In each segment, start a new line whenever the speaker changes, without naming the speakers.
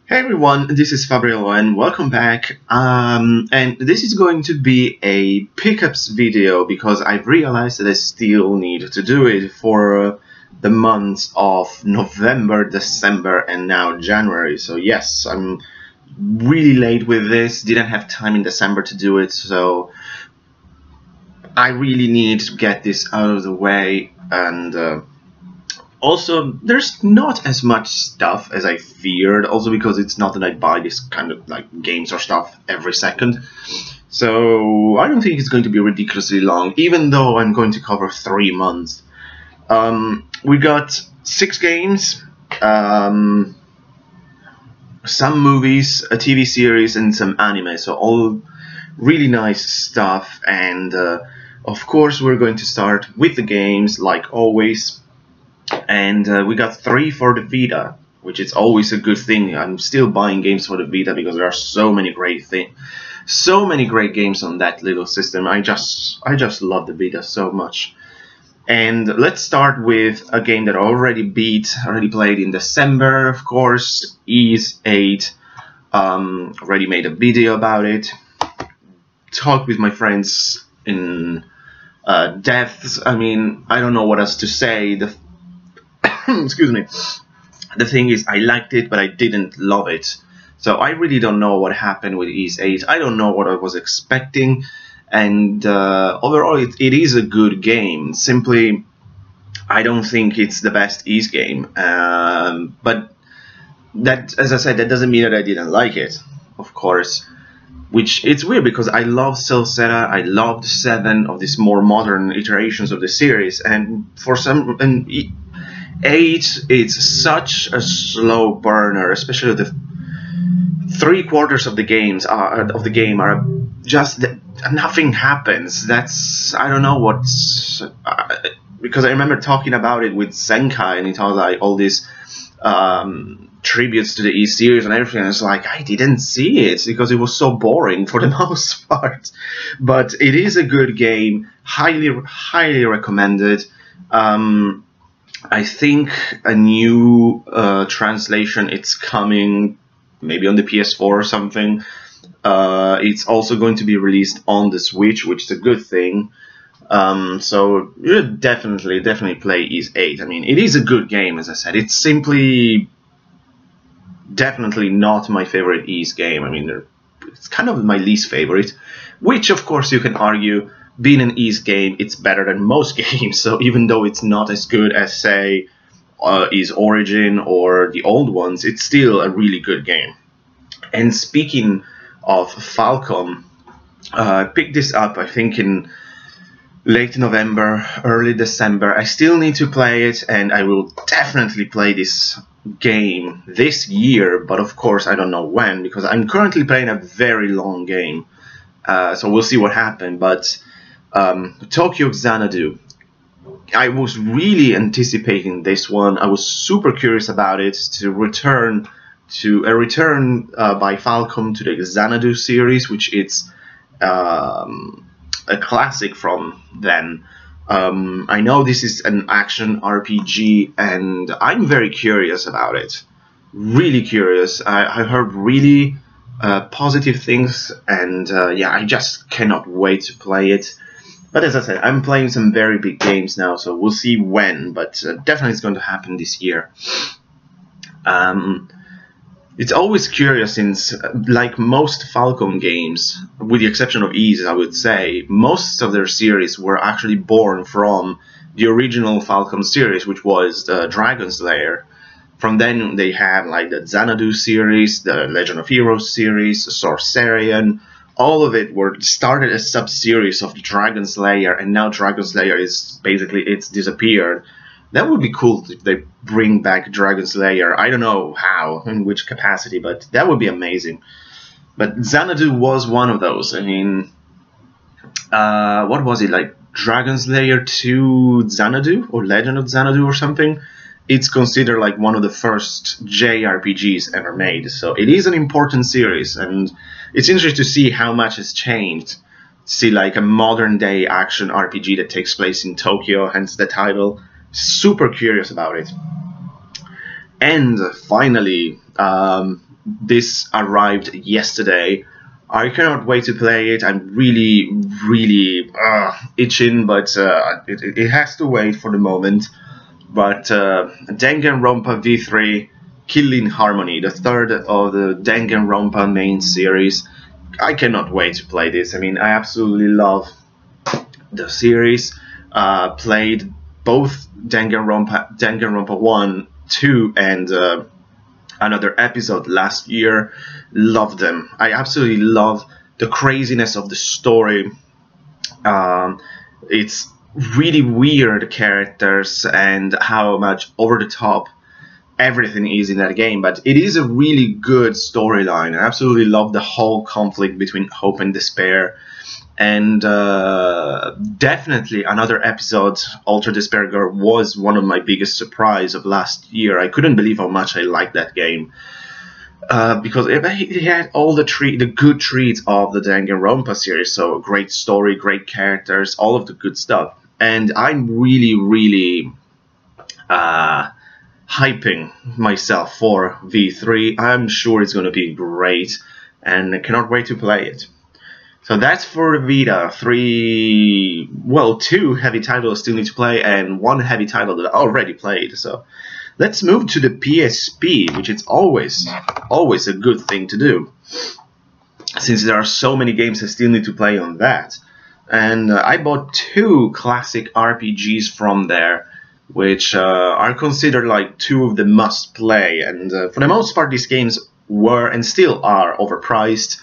Hey everyone, this is FabryLON, welcome back, and this is going to be a pickups video because I've realized that I still need to do it for the months of November, December, and now January. So yes, I'm really late with this, didn't have time in December to do it, so I really need to get this out of the way. And also, there's not as much stuff as I feared, also because it's not that I buy this kind of like games or stuff every second. So I don't think it's going to be ridiculously long, even though I'm going to cover 3 months. We got 6 games, some movies, a TV series, and some anime, so all really nice stuff. And of course we're going to start with the games, like always. And we got 3 for the Vita, which is always a good thing. I'm still buying games for the Vita because there are so many great games on that little system. I just love the Vita so much. And let's start with a game that I already played in December, of course, Ys VIII. Already made a video about it. Talked with my friends in depth. I mean, I don't know what else to say. Excuse me. The thing is, I liked it, but I didn't love it. So I really don't know what happened with Ys VIII. I don't know what I was expecting. And overall, it is a good game. Simply, I don't think it's the best Ys game. But that, as I said, that doesn't mean that I didn't like it, of course. Which, it's weird because I love Celceta, I loved 7 of these more modern iterations of the series, and for some... And 8, it's such a slow burner, especially the 3/4 of the game are just that nothing happens. That's, I don't know what's because I remember talking about it with Zenkai, and he told like all these tributes to the E series and everything, and it's like I didn't see it because it was so boring for the most part. But it is a good game, highly recommended. I think a new translation, it's coming maybe on the PS4 or something. It's also going to be released on the Switch, which is a good thing. So you should definitely play Ys VIII. I mean, it is a good game, as I said. It's simply definitely not my favorite Ys game. I mean, it's kind of my least favorite, which of course you can argue, being an Ys game, it's better than most games. So even though it's not as good as, say, Ys Origin or the old ones, it's still a really good game. And speaking of Falcom, I picked this up, I think, in late November, early December. I still need to play it, and I will definitely play this game this year, but of course I don't know when, because I'm currently playing a very long game. So we'll see what happens. But Tokyo Xanadu, I was really anticipating this one. I was super curious about it, to return by Falcom to the Xanadu series, which is a classic from then. I know this is an action RPG, and I'm very curious about it. Really curious. I heard really positive things, and yeah, I just cannot wait to play it. But as I said, I'm playing some very big games now, so we'll see when, but definitely it's going to happen this year. It's always curious, since like most Falcom games, with the exception of Ys, I would say, most of their series were actually born from the original Falcom series, which was the Dragon Slayer. From then they had like the Xanadu series, the Legend of Heroes series, Sorcerian. All of it were started as sub-series of Dragon Slayer, and now Dragon Slayer is basically, it's disappeared. That would be cool if they bring back Dragon Slayer. I don't know how, in which capacity, but that would be amazing. But Xanadu was one of those. I mean, what was it, like Dragon Slayer 2 Xanadu, or Legend of Xanadu or something? It's considered like one of the first JRPGs ever made, so it is an important series, and it's interesting to see how much has changed. See like a modern day action RPG that takes place in Tokyo, hence the title. Super curious about it. And finally, this arrived yesterday. I cannot wait to play it. I'm really, really itching, but it has to wait for the moment. But Danganronpa V3 Killing Harmony, the third of the Danganronpa main series. I cannot wait to play this. I mean, I absolutely love the series. Played both Danganronpa 1, 2, and another episode last year. Loved them. I absolutely love the craziness of the story. It's really weird characters and how much over the top everything is in that game, but it is a really good storyline. I absolutely love the whole conflict between hope and despair, and definitely another episode, Ultra Despair Girl, was one of my biggest surprise of last year. I couldn't believe how much I liked that game, because it had all the good traits of the Danganronpa series. So great story, great characters, all of the good stuff, and I'm really hyping myself for V3. I'm sure it's going to be great, and I cannot wait to play it. So that's for Vita. 2 heavy titles still need to play, and 1 heavy title that I already played. So let's move to the PSP, which is always a good thing to do, since there are so many games I still need to play on that. And I bought 2 classic RPGs from there, which are considered like 2 of the must-play, and for the most part these games were and still are overpriced.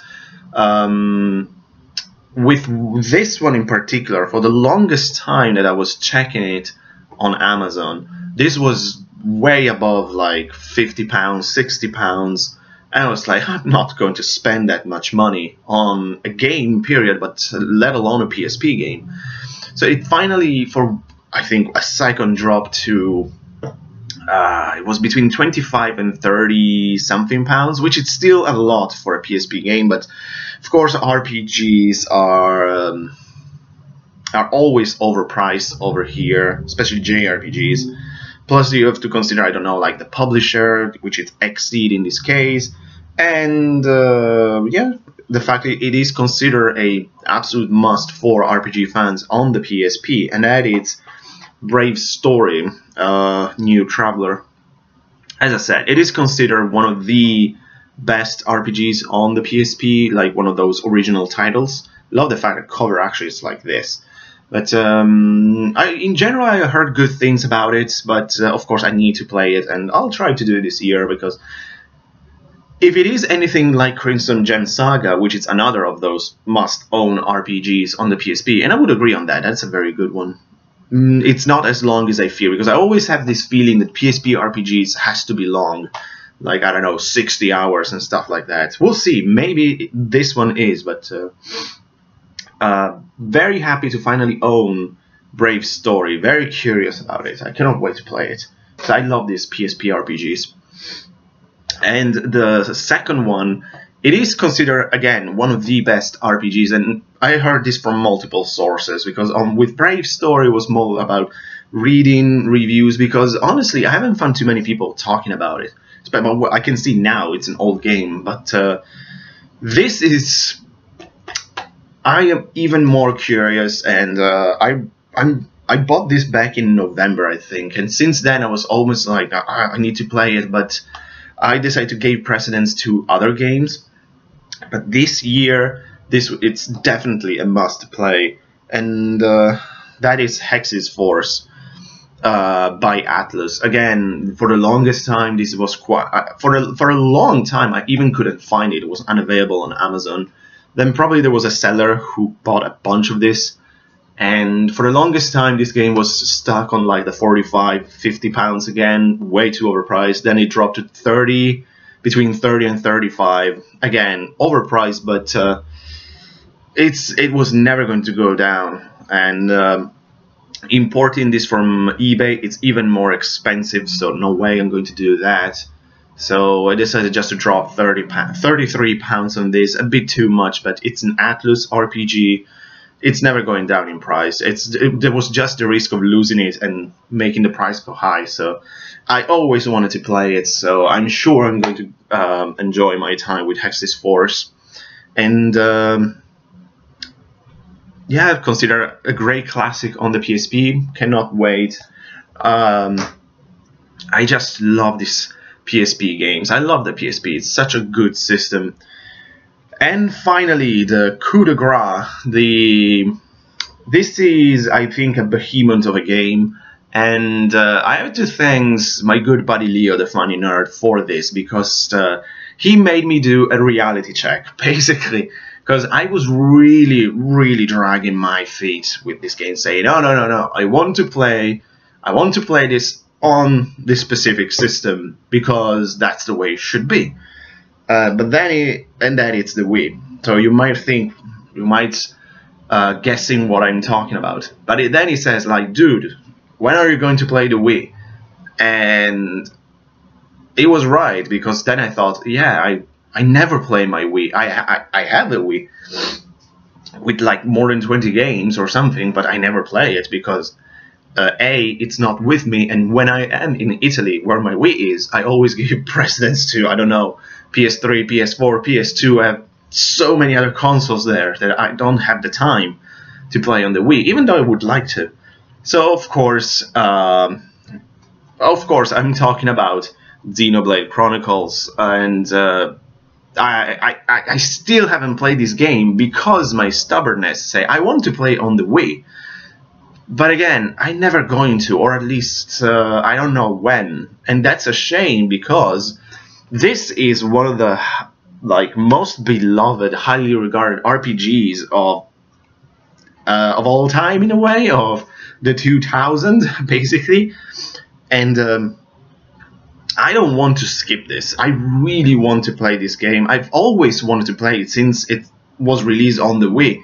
With this one in particular, for the longest time that I was checking it on Amazon, this was way above like £50, £60, and I was like, I'm not going to spend that much money on a game, period, but let alone a PSP game. So it finally, for I think a second drop to it was between 25 and 30 something pounds, which is still a lot for a PSP game, but of course RPGs are always overpriced over here, especially JRPGs. Plus you have to consider, I don't know, like the publisher, which is Xseed in this case, and yeah, the fact that it is considered a absolute must for RPG fans on the PSP, and that is Brave Story, New Traveler. As I said, it is considered one of the best RPGs on the PSP, like one of those original titles. Love the fact that cover actually is like this. But in general, I heard good things about it, but of course I need to play it, and I'll try to do it this year, because if it is anything like Crimson Gem Saga, which is another of those must-own RPGs on the PSP, and I would agree on that, that's a very good one. It's not as long as I fear, because I always have this feeling that PSP RPGs has to be long, like, I don't know, 60 hours and stuff like that. We'll see, maybe this one is, but very happy to finally own Brave Story, very curious about it, I cannot wait to play it, because I love these PSP RPGs. And the second one, it is considered, again, one of the best RPGs, and I heard this from multiple sources, because with Brave Story it was more about reading reviews, because honestly I haven't found too many people talking about it. I can see now it's an old game, but this is... I am even more curious, and I bought this back in November, I think, and since then I was almost like, I need to play it, but I decided to give precedence to other games. But this year, it's definitely a must-play, and that is Hex This Force by Atlus. Again, for the longest time, this was quite for a long time. I even couldn't find it; it was unavailable on Amazon. Then probably there was a seller who bought a bunch of this, and for the longest time, this game was stuck on like the 45, 50 pounds again, way too overpriced. Then it dropped to 30. Between 30 and 35, again overpriced, but it was never going to go down. And importing this from eBay, it's even more expensive, so no way I'm going to do that. So I decided just to drop 33 pounds on this, a bit too much, but it's an Atlus RPG, it's never going down in price. There was just the risk of losing it and making the price go high. So I always wanted to play it. So I'm sure I'm going to enjoy my time with Hex This Force. And yeah, consider a great classic on the PSP. Cannot wait. I just love these PSP games. I love the PSP. It's such a good system. And finally, the coup de grace. This is, I think, a behemoth of a game. And I have to thank my good buddy Leo, the funny nerd, for this, because he made me do a reality check, basically. Because I was really dragging my feet with this game, saying, no, I want to play this on this specific system because that's the way it should be. But then it's the Wii. So you might guessing what I'm talking about. But then he says, like, dude, when are you going to play the Wii? And it was right, because then I thought, yeah, I never play my Wii. I have a Wii with like more than 20 games or something, but I never play it because A, it's not with me, and when I am in Italy, where my Wii is, I always give precedence to, I don't know, PS3, PS4, PS2. I have so many other consoles there that I don't have the time to play on the Wii, even though I would like to. So of course, I'm talking about Xenoblade Chronicles, and I still haven't played this game because my stubbornness say I want to play on the Wii. But again, I'm never going to, or at least I don't know when, and that's a shame because this is one of the most beloved, highly regarded RPGs of all time, in a way, of the 2000 basically, and I don't want to skip this. I really want to play this game. I've always wanted to play it since it was released on the Wii,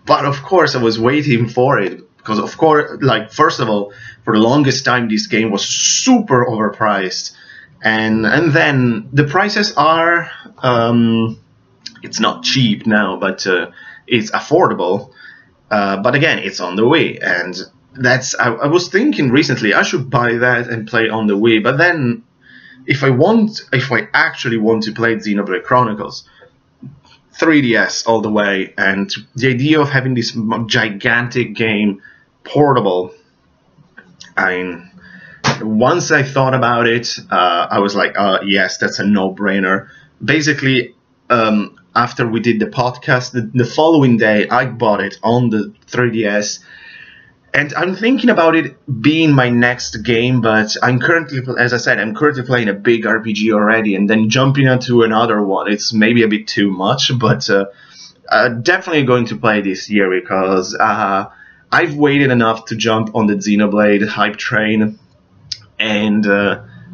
but of course I was waiting for it. Because of course, like, first of all, for the longest time this game was super overpriced, and then the prices are it's not cheap now, but it's affordable. But again, it's on the Wii, and that's I was thinking recently I should buy that and play on the Wii. But then, if I actually want to play Xenoblade Chronicles, 3DS all the way, and the idea of having this gigantic game portable, I mean, once I thought about it, I was like, yes, that's a no-brainer. Basically, after we did the podcast, the following day I bought it on the 3DS, and I'm thinking about it being my next game, but I'm currently, as I said, I'm currently playing a big RPG already, and then jumping into another one, it's maybe a bit too much, but definitely going to play this year because I've waited enough to jump on the Xenoblade hype train, and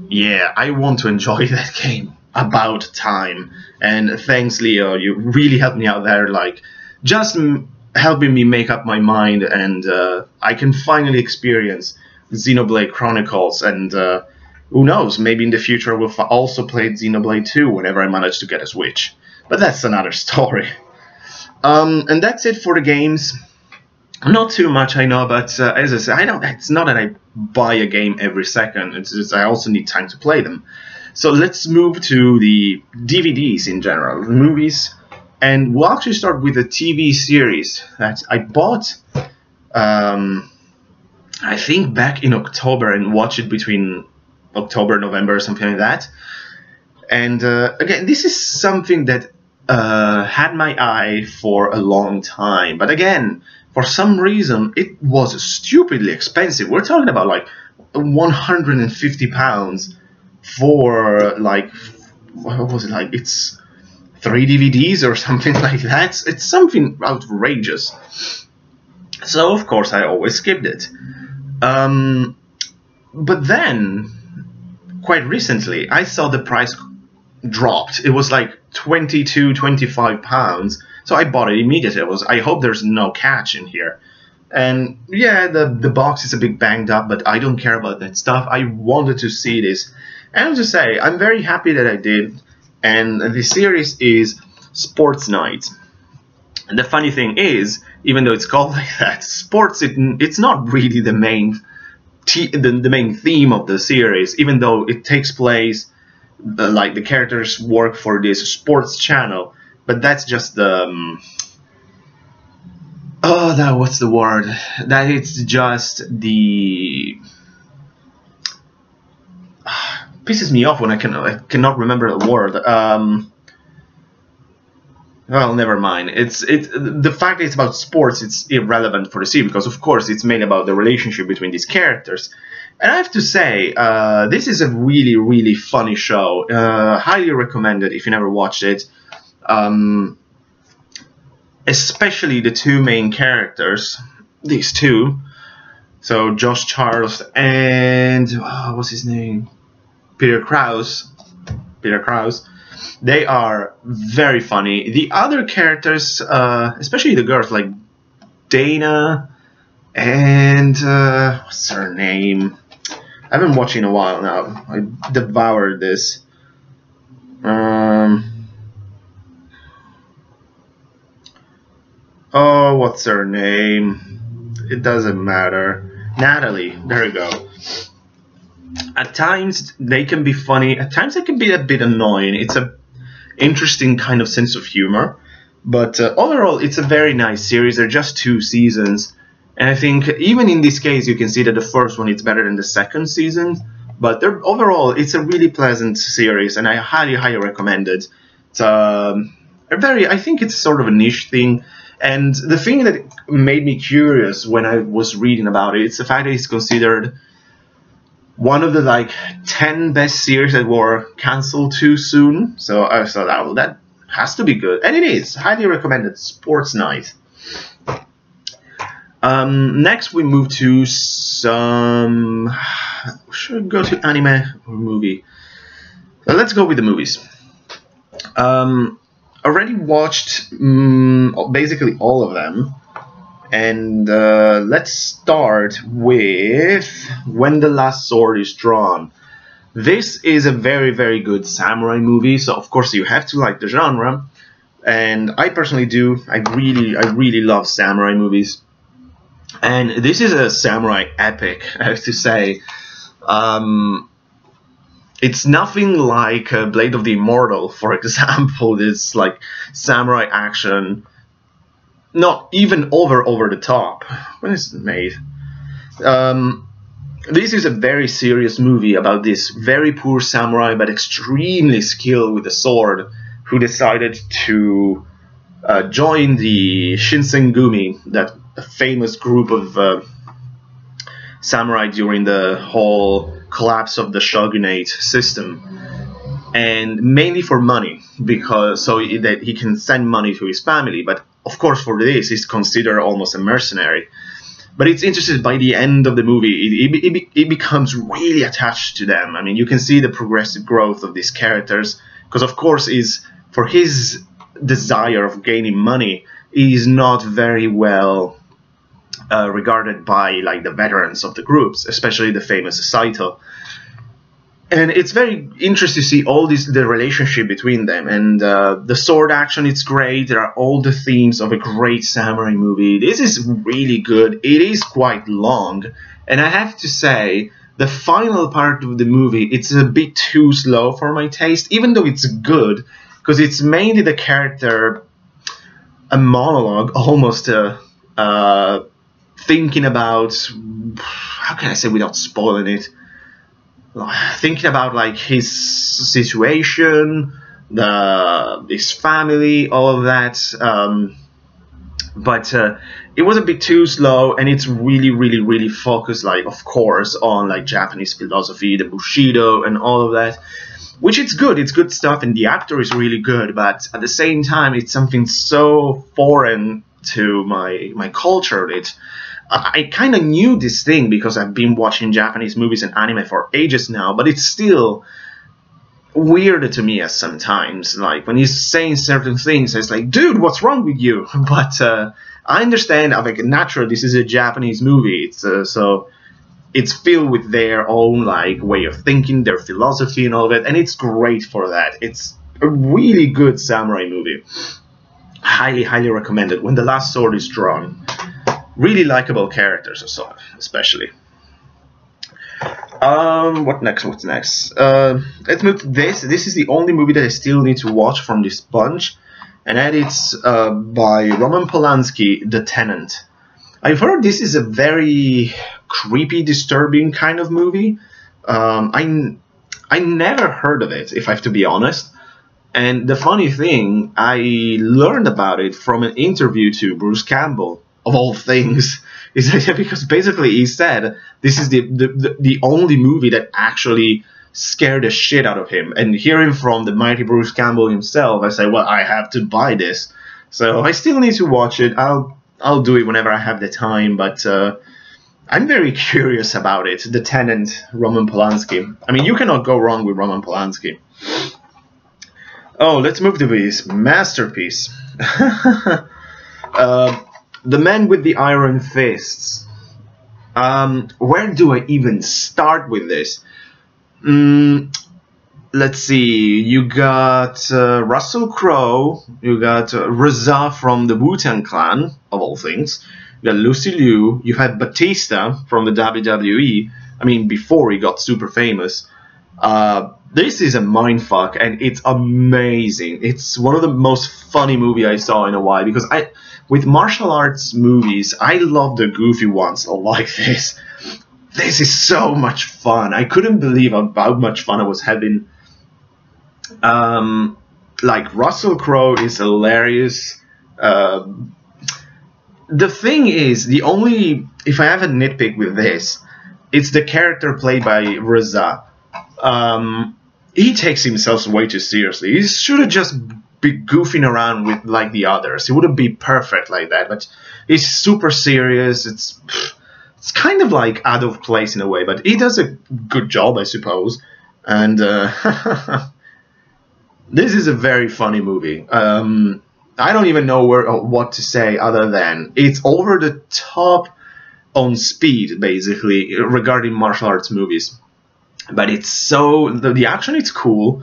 yeah, I want to enjoy that game. About time. And thanks, Leo, you really helped me out there, like, just helping me make up my mind, and I can finally experience Xenoblade Chronicles, and who knows, maybe in the future we'll also play Xenoblade 2 whenever I manage to get a Switch. But that's another story. And that's it for the games. Not too much, I know, but as I said, it's not that I buy a game every second, it's just I also need time to play them. So let's move to the DVDs in general, the movies, and we'll actually start with a TV series that I bought, I think back in October, and watched it between October and November or something like that. And again, this is something that had my eye for a long time, but again, for some reason, it was stupidly expensive. We're talking about like £150 for, like, what was it, like, it's 3 DVDs or something like that. It's something outrageous. So of course I always skipped it. But then, quite recently, I saw the price dropped. It was like £22–25. So I bought it immediately. I hope there's no catch in here. And yeah, the box is a bit banged up, but I don't care about that stuff. I wanted to see this. And I'll just say, I'm very happy that I did. And the series is Sports Night. And the funny thing is, even though it's called like that, sports, it's not really the main the main theme of the series, even though it takes place, like the characters work for this sports channel, but that's just the what's the word? That it's just the pisses me off when I cannot remember the word. Well, never mind. It's the fact that it's about sports. It's irrelevant for the series because, of course, it's made about the relationship between these characters. And I have to say, this is a really, really funny show. Highly recommended if you never watched it. Especially the two main characters, these two. So Josh Charles and what's his name? Peter Krause. They are very funny. The other characters, especially the girls, like Dana and what's her name? I haven't watched in a while now. I devoured this. Oh, what's her name? It doesn't matter. Natalie. There we go. At times they can be funny. At times they can be a bit annoying. It's a interesting kind of sense of humor, but overall it's a very nice series. They're just 2 seasons, and I think even in this case you can see that the first one is better than the second season, but overall it's a really pleasant series, and I highly recommend it. It's I think it's sort of a niche thing, and the thing that made me curious when I was reading about it, it's the fact that it's considered one of the like 10 best series that were cancelled too soon. So I thought, oh, that has to be good, and it is. Highly recommended. Sports night. Next we move to some. Should we go to anime or movie? Let's go with the movies. Already watched basically all of them. And let's start with When the Last Sword is Drawn. This is a very good samurai movie, so of course you have to like the genre, and I personally do. I really love samurai movies, and this is a samurai epic, I have to say. It's nothing like Blade of the Immortal, for example. It's like samurai action. Not even over the top. When is it made? This is a very serious movie about this very poor samurai but extremely skilled with the sword, who decided to join the Shinsengumi, that famous group of samurai during the whole collapse of the shogunate system, and mainly for money, because that he can send money to his family. But of course, for this, he's considered almost a mercenary. But it's interesting, by the end of the movie, it becomes really attached to them. I mean, you can see the progressive growth of these characters, because of course, for his desire of gaining money, is not very well regarded by like the veterans of the groups, especially the famous Saito. And it's very interesting to see the relationship between them, and the sword action, it's great. There are all the themes of a great samurai movie. This is really good. It is quite long, and I have to say, the final part of the movie, it's a bit too slow for my taste, even though it's good, because it's mainly the character, a monologue, almost thinking about, how can I say without spoiling it, thinking about like his situation, his family, all of that. But it was a bit too slow, and it's really focused, like, of course, on like Japanese philosophy, the Bushido, and all of that. Which it's good stuff, and the actor is really good. But at the same time, it's something so foreign to my culture that I kind of knew this thing because I've been watching Japanese movies and anime for ages now, but it's still weird to me sometimes. Like, when he's saying certain things, it's like, dude, what's wrong with you? But I understand, like, naturally, this is a Japanese movie. It's so it's filled with their own like way of thinking, their philosophy and all of it, and it's great for that. It's a really good samurai movie. highly recommended. When the Last Sword is drawn, really likable characters, also, especially. What next? What's next? Let's move to this. This is the only movie that I still need to watch from this bunch, and that it's by Roman Polanski, The Tenant. I've heard this is a very creepy, disturbing kind of movie. I never heard of it, if I have to be honest. And the funny thing, I learned about it from an interview to Bruce Campbell, of all things. Is that because basically he said this is the only movie that actually scared the shit out of him. And hearing from the mighty Bruce Campbell himself, I say, well, I have to buy this. So I still need to watch it. I'll do it whenever I have the time, but I'm very curious about it. The Tenant, Roman Polanski. I mean, you cannot go wrong with Roman Polanski. Oh, let's move to this masterpiece. The Man with the Iron Fists. Where do I even start with this? Let's see. You got Russell Crowe. You got Reza from the Wu-Tang Clan, of all things. You got Lucy Liu. You had Batista from the WWE. I mean, before he got super famous. This is a mindfuck, and it's amazing. It's one of the most funny movies I saw in a while, because with martial arts movies, I love the goofy ones like this. This is so much fun. I couldn't believe how much fun I was having. Like, Russell Crowe is hilarious. The thing is, if I have a nitpick with this, it's the character played by Reza. He takes himself way too seriously. He should have just be goofing around with like the others. He wouldn't be perfect like that, but he's super serious. It's kind of like out of place in a way, but he does a good job, I suppose. And this is a very funny movie. I don't even know what to say other than it's over the top on speed, basically, regarding martial arts movies. But it's so the action is cool.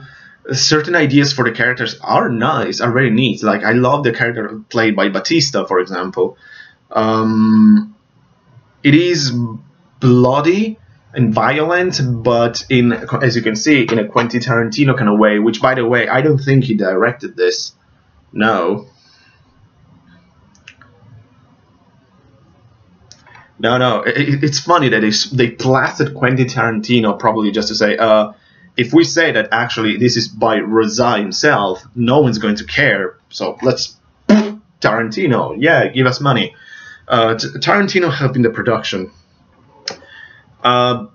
Certain ideas for the characters are nice, are very neat. Like, I love the character played by Batista, for example. It is bloody and violent, but as you can see, in a Quentin Tarantino kind of way. Which, by the way, I don't think he directed this. No. No. It's funny that they blasted Quentin Tarantino probably just to say, if we say that actually this is by Reza himself, no one's going to care. So let's Tarantino, yeah, give us money. Tarantino helped in the production, but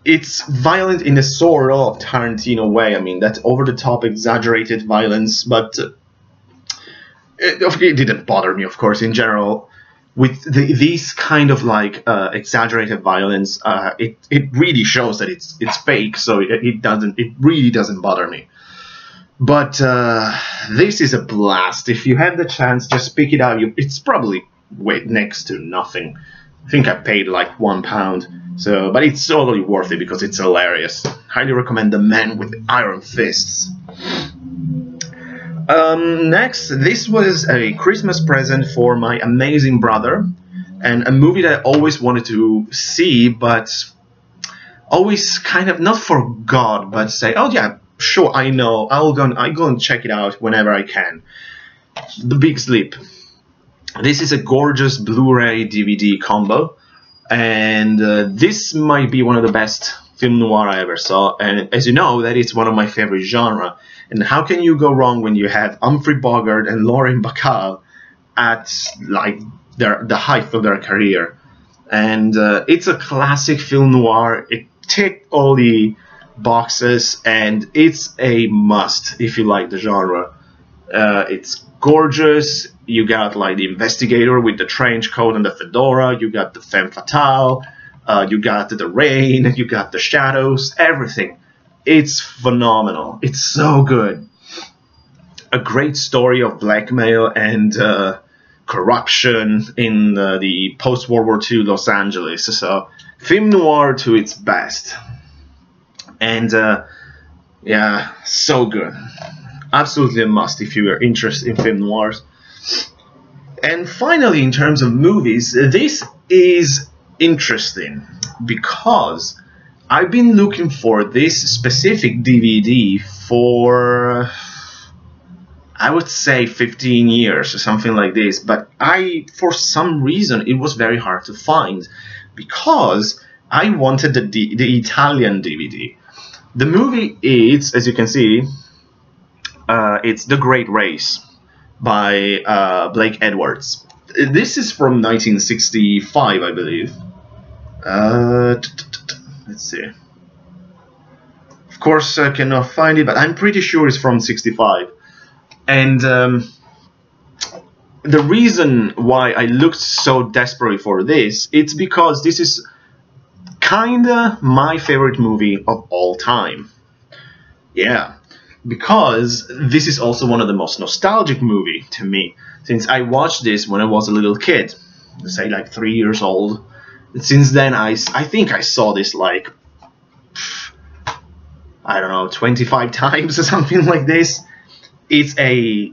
it's violent in a sort of Tarantino way. I mean, that's over-the-top, exaggerated violence, but it didn't bother me, of course, in general. With these kind of like exaggerated violence, it really shows that it's fake, so it really doesn't bother me. But this is a blast. If you have the chance, just pick it up. It's probably next to nothing. I think I paid like £1. So, but it's totally worth it because it's hilarious. Highly recommend The Man with the Iron Fists. Next, this was a Christmas present for my amazing brother, and a movie that I always wanted to see, but always kind of not forgot, but say, oh yeah, sure, I know, I'll go and check it out whenever I can. The Big Sleep. This is a gorgeous Blu-ray DVD combo, and this might be one of the best film noir I ever saw, and as you know, that is one of my favorite genre. And how can you go wrong when you have Humphrey Bogart and Lauren Bacall at like the height of their career? And it's a classic film noir. It ticked all the boxes, and it's a must if you like the genre. It's gorgeous. You got like the investigator with the trench coat and the fedora. You got the femme fatale. You got the rain. You got the shadows. Everything. It's phenomenal. It's so good. A great story of blackmail and corruption in the post-World War II Los Angeles. So, film noir to its best. And Yeah, so good. Absolutely a must if you are interested in film noirs. And finally, in terms of movies, this is interesting because I've been looking for this specific DVD for, I would say, 15 years or something like this, but for some reason, it was very hard to find because I wanted the Italian DVD. The movie is, as you can see, it's The Great Race by Blake Edwards. This is from 1965, I believe. Let's see. Of course, I cannot find it, but I'm pretty sure it's from 65. And the reason why I looked so desperately for this, it's because this is kinda my favorite movie of all time. Yeah, because this is also one of the most nostalgic movie to me, since I watched this when I was a little kid, say like 3 years old. Since then, I think I saw this like, I don't know, 25 times or something like this. It's a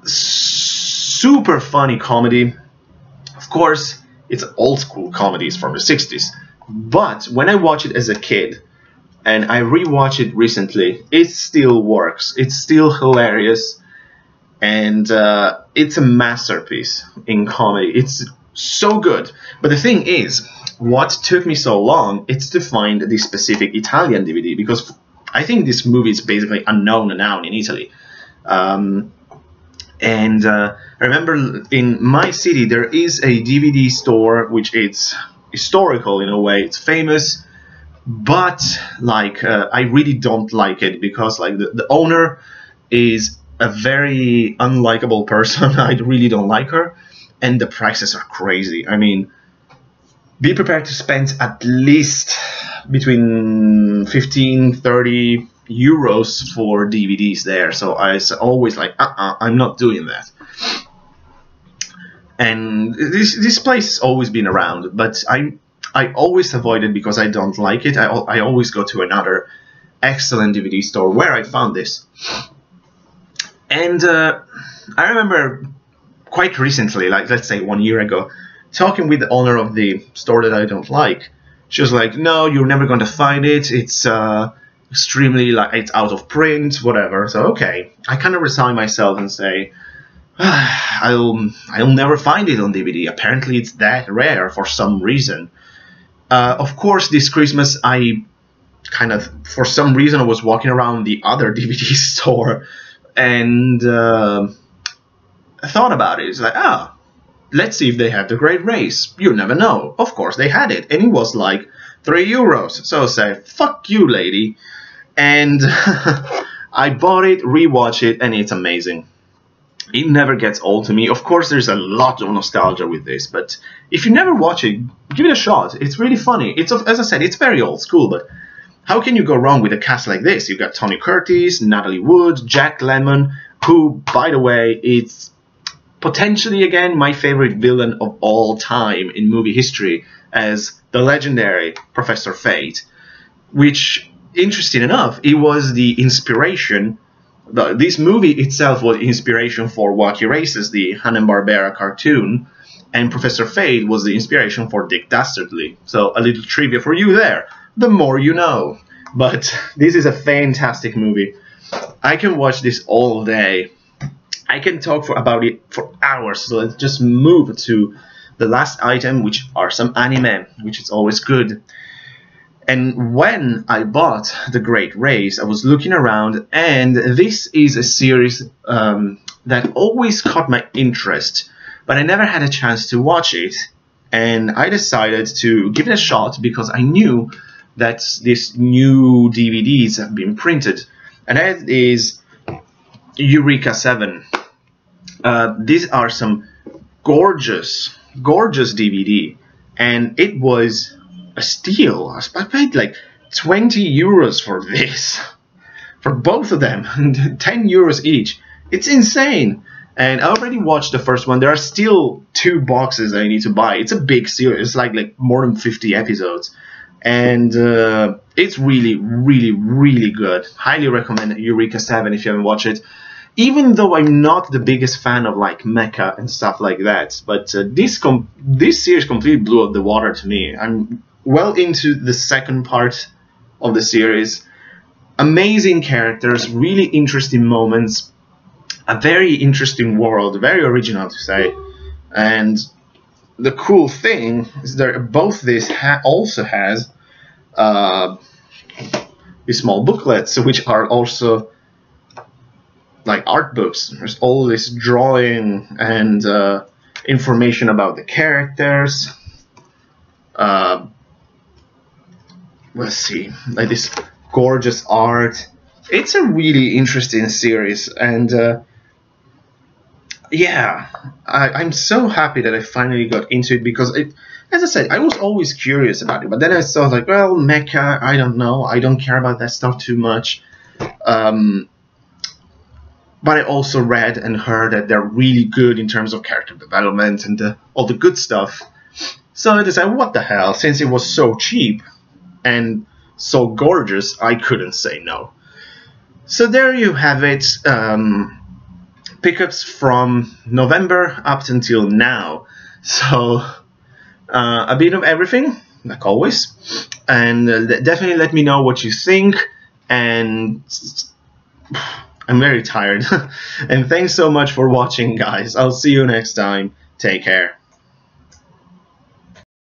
super funny comedy. Of course, it's old school comedies from the 60s. But when I watched it as a kid, and I rewatched it recently, it still works. It's still hilarious. And it's a masterpiece in comedy. It's so good. But the thing is, what took me so long is to find the specific Italian DVD, because I think this movie is basically unknown now in Italy. I remember in my city there is a DVD store which is historical in a way. It's famous, but like I really don't like it because like the owner is a very unlikable person. I really don't like her, and the prices are crazy. I mean, be prepared to spend at least between 15-30 euros for DVDs there. So I was always like, I'm not doing that. And this place has always been around, but I always avoid it because I don't like it. I always go to another excellent DVD store where I found this. And I remember quite recently, like let's say 1 year ago, talking with the owner of the store that I don't like. She was like, no, you're never going to find it. It's extremely, like, it's out of print, whatever. So, okay. I kind of resign myself and say, I'll never find it on DVD. Apparently, it's that rare for some reason. Of course, this Christmas, I kind of, for some reason, I was walking around the other DVD store and I thought about it. It's like, let's see if they have The Great Race. You never know. Of course, they had it. And it was like 3 euros. So I say, fuck you, lady. And I bought it, rewatched it, and it's amazing. It never gets old to me. Of course, there's a lot of nostalgia with this, but if you never watch it, give it a shot. It's really funny. It's, as I said, it's very old school, but how can you go wrong with a cast like this? You've got Tony Curtis, Natalie Wood, Jack Lemmon, who, by the way, it's potentially, again, my favorite villain of all time in movie history as the legendary Professor Fate, which, interesting enough, it was the inspiration. This movie itself was inspiration for Wacky Races, the Hanna-Barbera cartoon, and Professor Fate was the inspiration for Dick Dastardly. So a little trivia for you there. The more you know. But this is a fantastic movie. I can watch this all day. I can talk about it for hours. So let's just move to the last item, which are some anime, which is always good. And when I bought The Great Race, I was looking around, and this is a series that always caught my interest, but I never had a chance to watch it. And I decided to give it a shot because I knew that these new DVDs have been printed, and that is Eureka 7. These are some gorgeous DVD, and it was a steal. I paid like 20 euros for this, for both of them, and 10 euros each. It's insane. And I already watched the first one. There are still 2 boxes I need to buy. It's a big series. It's like more than 50 episodes. and it's really, really, really good. Highly recommend Eureka 7 if you haven't watched it. Even though I'm not the biggest fan of like mecha and stuff like that, but this series completely blew up the water to me. I'm well into the second part of the series. Amazing characters, really interesting moments, a very interesting world, very original to say. And the cool thing is that both this also has these small booklets, which are also like art books. There's all this drawing and information about the characters. Let's see, like this gorgeous art. It's a really interesting series, and yeah, I'm so happy that I finally got into it, because as I said, I was always curious about it, but then I saw like, well, mecha, I don't know, I don't care about that stuff too much. But I also read and heard that they're really good in terms of character development and all the good stuff. So I decided, what the hell, since it was so cheap and so gorgeous, I couldn't say no. So there you have it. Pickups from November up until now. So a bit of everything, like always. And definitely let me know what you think. And I'm very tired. And thanks so much for watching, guys. I'll see you next time. Take care.